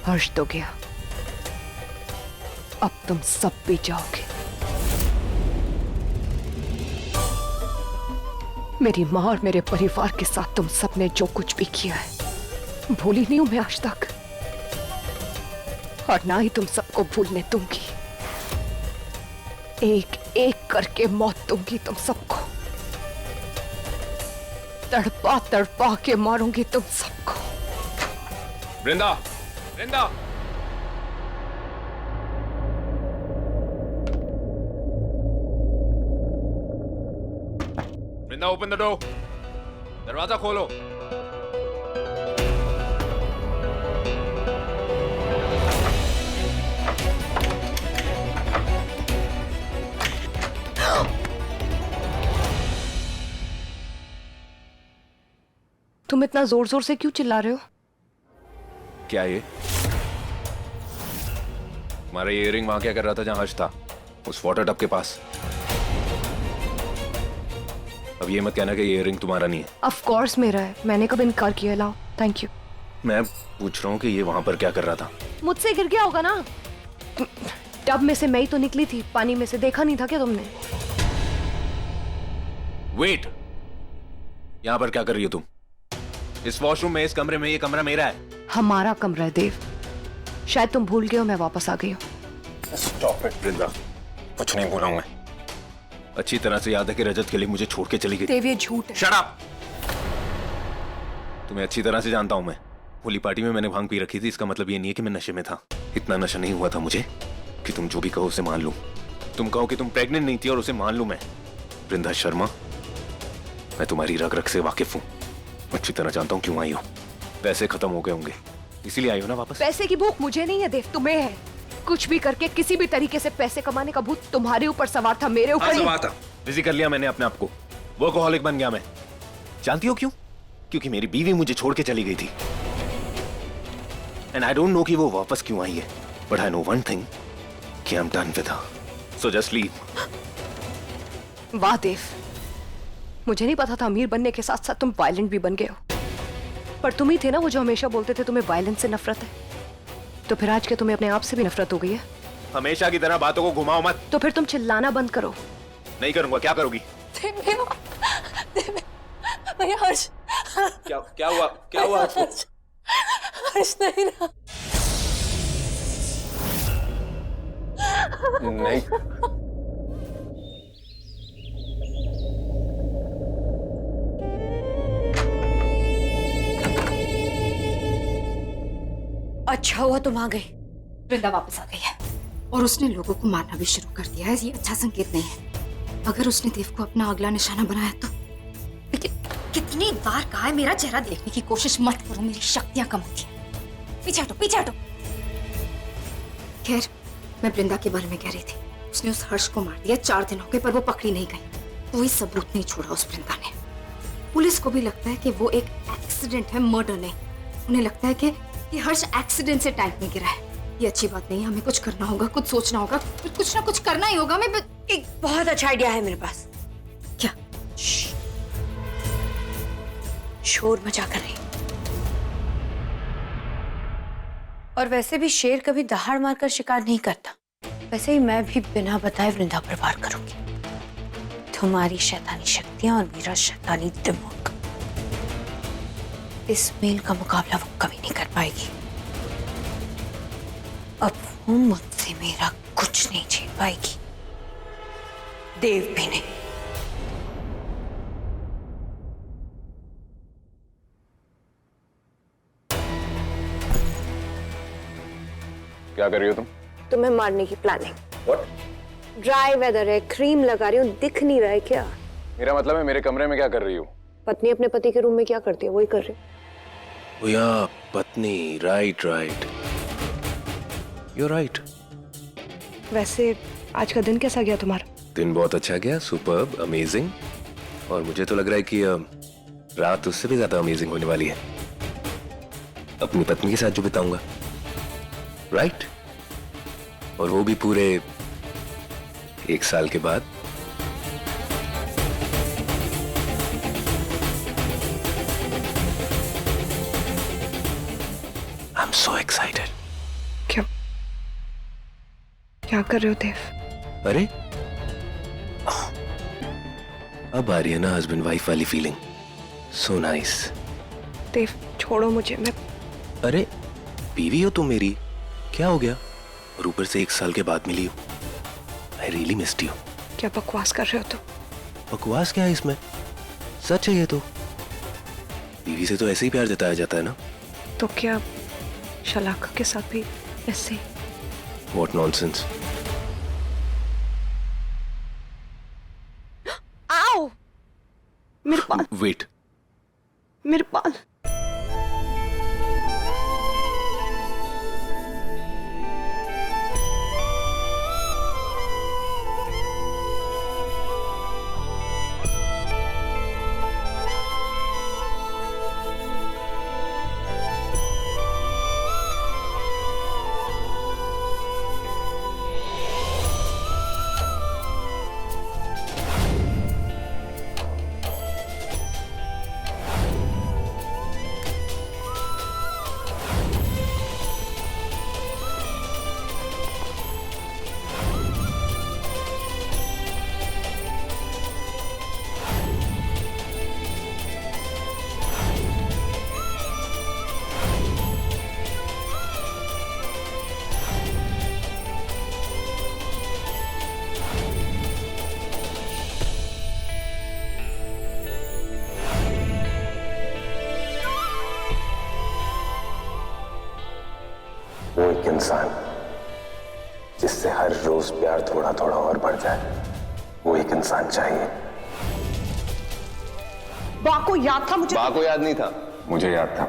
हर्ष तो गया, अब तुम सब भी जाओगे। मेरी माँ और मेरे परिवार के साथ तुम सबने जो कुछ भी किया है भूली नहीं हूं मैं आज तक, और ना ही तुम सबको भूलने दूंगी। एक एक करके मौत दूंगी तुम सबको, तड़पा तड़पा के मारूंगी तुम सबको। वृंदा, वृंदा, वृंदा, ओपन द डोर। दरवाजा खोलो। तुम इतना जोर जोर से क्यों चिल्ला रहे हो? क्या ये हमारा इयररिंग वहां क्या कर रहा था जहां हर्ष था, उस वाटर टब के पास? अब ये मत कहना कि ये इयररिंग तुम्हारा नहीं है। ऑफ कोर्स मेरा है, मैंने कब इनकार किया? लाओ, थैंक यू। मैं पूछ रहा हूँ कि ये वहां पर क्या कर रहा था? मुझसे गिर गया होगा ना, टब में से मैं ही तो निकली थी, पानी में से देखा नहीं था क्या तुमने? वेट, यहां पर क्या कर रही हो तुम? इस वॉशरूम में, इस कमरे में, ये कमरा मेरा है। हमारा कमरा है देव, शायद तुम भूल गए हो, मैं वापस आ गई हूँ। स्टॉप इट वृंदा, कुछ नहीं बोला हूं मैं। अच्छी तरह से याद है कि रजत के लिए मुझे छोड़ के चली गई। देव ये झूठ है। Shut up! तुम्हें अच्छी तरह से जानता हूं मैं। होली पार्टी में मैंने भांग पी रखी थी, इसका मतलब ये नहीं है कि मैं नशे में था। इतना नशा नहीं हुआ था मुझे कि तुम जो भी कहो उसे मान लूं। तुम कहो कि तुम प्रेग्नेंट नहीं थी और उसे मान लूं मैं। वृंदा शर्मा, मैं तुम्हारी रग रग से वाकिफ हूं, अच्छी तरह जानता हूं क्यों आई हो। पैसे खत्म हो गए होंगे, इसीलिए आई हो ना वापस? पैसे की भूख मुझे नहीं है देव, तुम्हें है। कुछ भी करके किसी भी तरीके से पैसे कमाने का भूत तुम्हारे ऊपर सवार था, मेरे ऊपर सवार था। बिजी कर लिया मैंने अपने आप को, वर्कहॉलिक बन गया मैं। जानती हो क्यों? क्योंकि मेरी बीवी मुझे छोड़ के चली गई थी। एंड आई डोंट नो कि वो वापस क्यों आई है, but I know one thing कि I am done with her, so just leave. वाह देव, मुझे नहीं पता था अमीर बनने के साथ साथ तुम वायलेंट भी बन गए हो। पर तुम ही थे ना वो जो हमेशा बोलते थे तुम्हें वायलेंस से नफरत है। तो फिर आज क्या तुम्हें अपने आप से भी नफरत हो गई है? हमेशा की तरह बातों को घुमाओ मत। तो फिर तुम चिल्लाना बंद करो। नहीं करूंगा। क्या करोगी? भैया हर्ष, क्या हुआ? क्या हुआ? हर्ष नहीं ना। नहीं, अच्छा हुआ तुम आ गई। वृंदा वापस आ गई है और उसने लोगों को मारना भी शुरू कर दिया है। ये अच्छा संकेत नहीं है। अगर उसने देव को अपना अगला निशाना बनाया तो। लेकिन कितनी बार कहा है मेरा चेहरा देखने की कोशिश मत करो, मेरी शक्तियां कम होती हैं। पीछे हटो, पीछे हटो। खैर, मैं वृंदा के बारे में कह रही थी। उसने उस हर्ष को मार दिया, 4 दिन हो गए पर वो पकड़ी नहीं गई। कोई सबूत नहीं छोड़ा उस वृंदा ने। पुलिस को भी लगता है कि वो एक एक्सीडेंट है, मर्डर नहीं। उन्हें लगता है कि हर्ष एक्सीडेंट से टैंक में गिरा है। ये अच्छी बात नहीं है। हमें कुछ करना होगा, कुछ सोचना होगा, फिर कुछ ना कुछ करना ही होगा। मैं एक बहुत अच्छा आइडिया है मेरे पास। क्या? शोर मचा कर रही। और वैसे भी शेर कभी दहाड़ मारकर शिकार नहीं करता, वैसे ही मैं भी बिना बताए वृंदा पर वार करूंगी। तुम्हारी शैतानी शक्तियां और मेरा शैतानी दिमाग, इस मेल का मुकाबला वो कभी नहीं कर पाएगी। अब वो मुझसे मेरा कुछ नहीं छीन पाएगी, देव भी नहीं। क्या कर रही हो तुम? तुम्हें मारने की प्लानिंग। What? ड्राई वेदर है, क्रीम लगा रही हूँ, दिख नहीं रहा है क्या? मेरा मतलब है मेरे कमरे में क्या कर रही हो? पत्नी अपने पति के रूम में क्या करती है वही कर रही हूँ। या पत्नी, राइट राइट, यू राइट। वैसे आज का दिन कैसा गया तुम्हारा? दिन बहुत अच्छा गया, सुपर्ब, अमेजिंग। और मुझे तो लग रहा है कि रात उससे भी ज्यादा अमेजिंग होने वाली है, अपनी पत्नी के साथ जो बिताऊंगा, राइट? और वो भी पूरे 1 साल के बाद। I'm so excited. क्या कर रहे हो देव? अरे अब आ रही है ना हस्बैंड वाइफ वाली फीलिंग। So nice. देव छोड़ो मुझे, मैं अरे बीवी हो तुम मेरी, क्या हो गया? और ऊपर से 1 साल के बाद मिली हो। I really missed you. क्या बकवास कर रहे हो तुम? बकवास क्या है इसमें? सच है ये तो। बीवी से तो ऐसे ही प्यार जताया जाता है ना। तो क्या शलाका के साथ भी ऐसे ही? What nonsense. आओ! मेरे बाल, वेट। मेरे बाल। वो एक इंसान जिससे हर रोज प्यार थोड़ा थोड़ा और बढ़ जाए, वो एक इंसान चाहिए। बा को याद था मुझे? बा को याद नहीं था, मुझे याद था।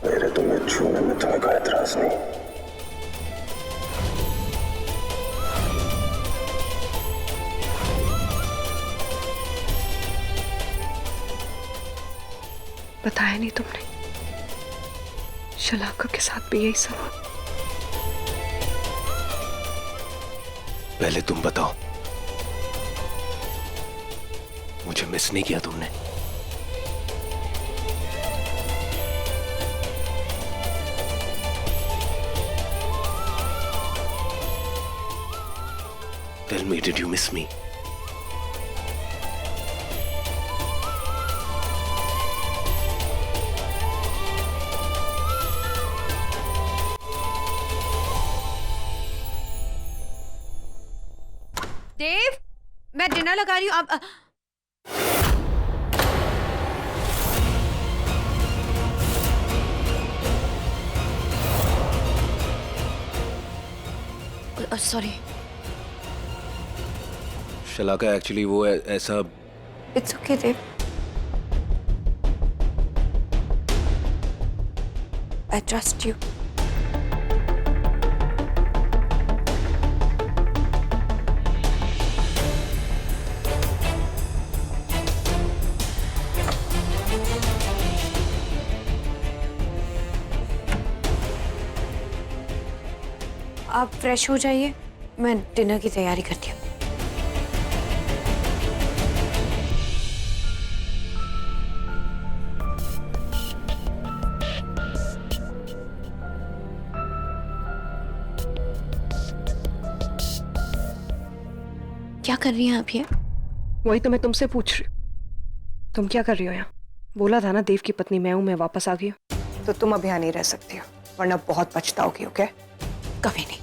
मेरे तुम्हें छूने में तुम्हें कोई एतराज नहीं। बताया नहीं तुमने? शलाका के साथ भी यही सब? पहले तुम बताओ, मुझे मिस नहीं किया तुमने? Tell me, did you miss me? देव, मैं डिनर लगा रही हूँ अब। सॉरी। शलाका एक्चुअली वो ऐसा। It's okay Dev. I trust you. आप फ्रेश हो जाइए, मैं डिनर की तैयारी करती हूँ। क्या कर रही हैं आप ये? वही तो मैं तुमसे पूछ रही हूँ। तुम क्या कर रही हो यहाँ? बोला था ना देव की पत्नी मैं हूं, मैं वापस आ गई हूँ। तो तुम अब यहाँ नहीं रह सकती हो, वरना बहुत पछताओगी। ओके? कभी नहीं।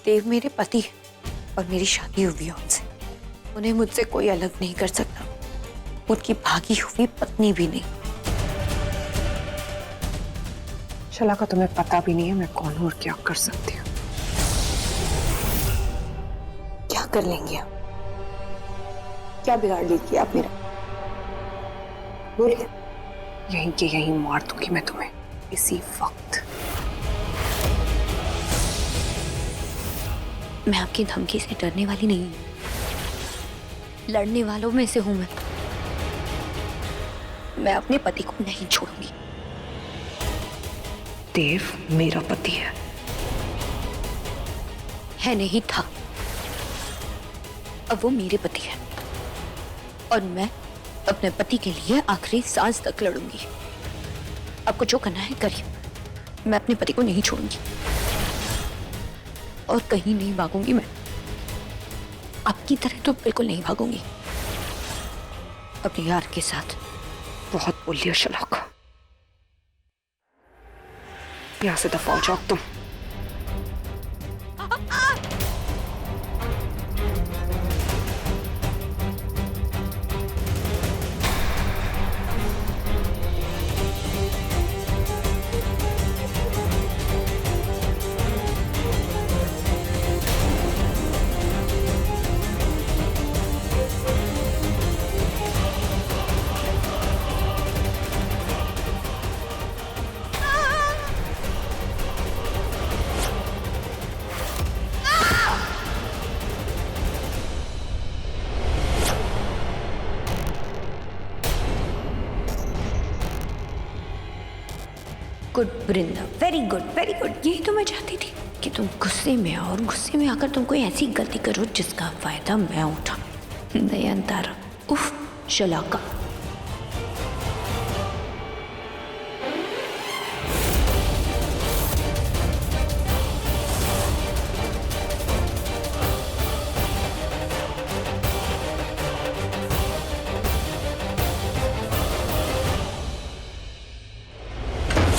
देव मेरे पति है और मेरी शादी हुई है उनसे। उन्हें मुझसे कोई अलग नहीं कर सकता। उनकी भागी हुई पत्नी भी नहीं। शलाका तुम्हें पता भी नहीं है मैं कौन हूँ और क्या कर सकती हूँ। क्या कर लेंगे आप? क्या बिगाड़ लेंगी आप मेरा? बोलिए। यहीं के यहीं मार दूंगी मैं तुम्हें, इसी वक्त। मैं आपकी धमकी से डरने वाली नहीं हूँ। लड़ने वालों में से हूं मैं अपने पति को नहीं छोड़ूंगी। देव मेरा पति है नहीं था, अब वो मेरे पति है। और मैं अपने पति के लिए आखिरी सांस तक लड़ूंगी। आपको जो करना है करिए, मैं अपने पति को नहीं छोड़ूंगी और कहीं नहीं भागूंगी। मैं आपकी तरह तो बिल्कुल नहीं भागूंगी। अपने यार के साथ। बहुत बोल लिया शलाका, यहां से दफा हो जाओ तुम। गुड वृंदा, वेरी गुड वेरी गुड। यही तो मैं चाहती थी कि तुम गुस्से में आओ और गुस्से में आकर तुम कोई ऐसी गलती करो जिसका फायदा मैं उठा। नयनतारा, उफ, शलाका।